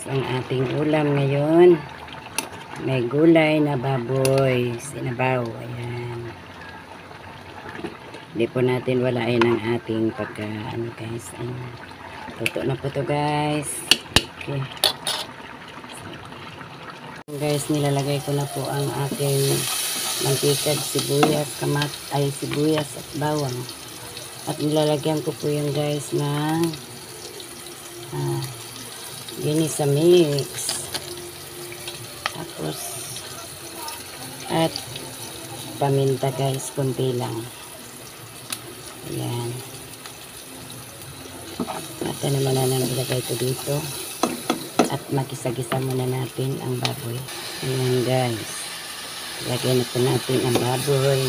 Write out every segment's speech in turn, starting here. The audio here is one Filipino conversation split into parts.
Ang ating ulam ngayon, may gulay na baboy, sinabaw. Ayan. Hindi po natin walain ang ating guys. Ayan. Luto na po to guys. Okay. Guys, nilalagay ko na po ang aking mantika, sibuyas, sibuyas at bawang. At nilalagyan ko po yung guys ng ginisa mix. Tapos at paminta guys, kunti lang. Ayan. At naman na ilagay ito dito. At makisa-gisa muna natin ang baboy. Ayan guys. Lagyan na po natin ang baboy.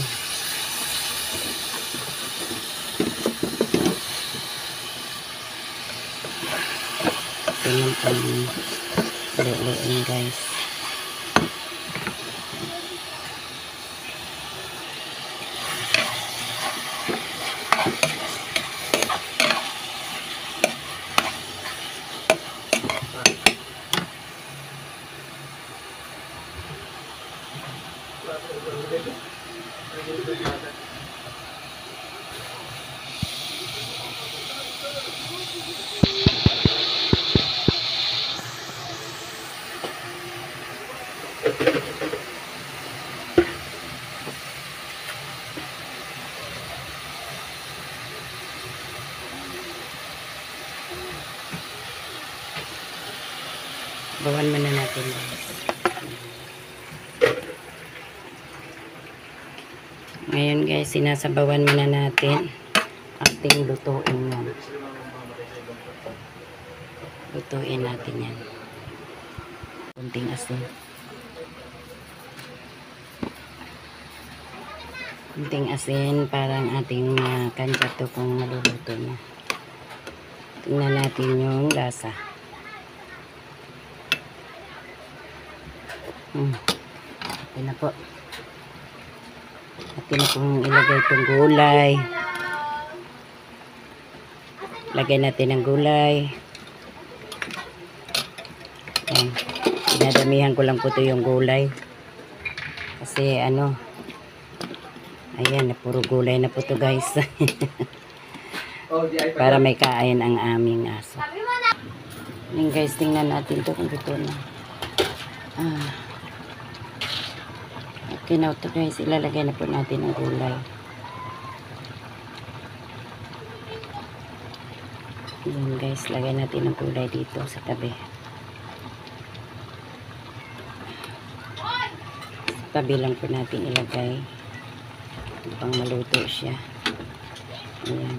Tingnan po yung luluin guys. Bawan muna natin guys. Ngayon guys, sinasabawan muna natin ating lutuin yan. Lutuin natin yan. Kunting asin. Kunting asin parang ating kanja to kung maluluto na. Tingnan natin yung lasa. Okay na po. Atin na pong ilagay itong gulay. Lagay natin ang gulay. Ayan. Dinadamihan ko lang po ito yung gulay. Kasi ayan, puro gulay na po ito guys. Para may kain ang aming aso. Ayan guys, tingnan natin ito kung ito na. Okay na ito guys, ilalagay na po natin ang gulay. Ayan guys, lagay natin ang gulay dito sa tabi. Sa tabi lang po natin ilagay upang maluto siya. Ayan.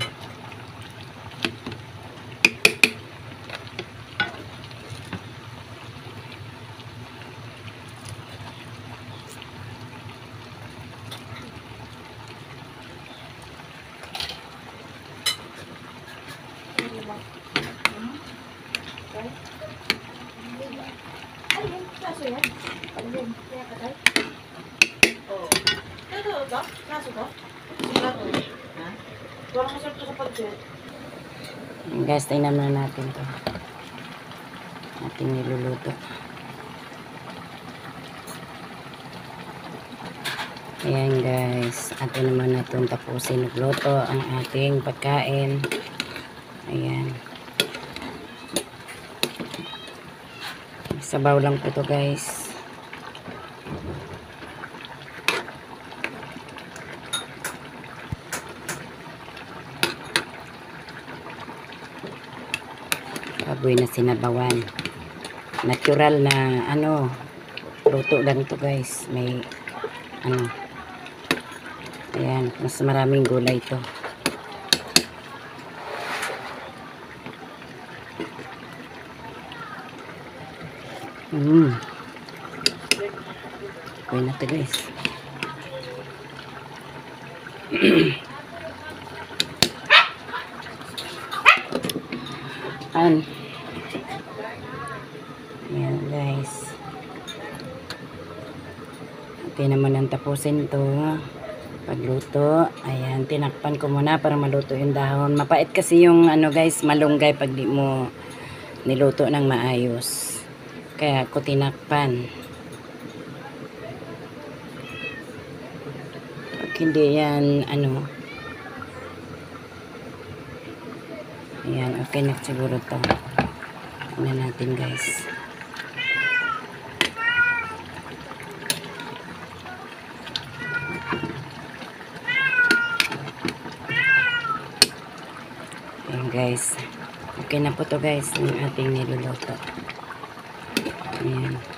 Guys, tingnan muna natin to. Ating niluluto. Ayan guys, atin naman natin tapusin nagluto ang ating pagkain. Ayan. Sabaw lang po to guys. Baboy na sinabawan. Natural na luto lang to guys. May ayan, mas maraming gulay to. Okay na to guys. Ayan guys. Okay naman ang tapusin to pagluto. Ayan, tinakpan ko muna para maluto yung dahon. Mapait kasi yung guys, malunggay pag di mo niluto ng maayos. Kaya ako tinakpan. Pag hindi yan, ayan, okay na siguro to. Tingnan natin guys. Ayan guys. Okay na po to guys, yung ating niluluto. Ayan.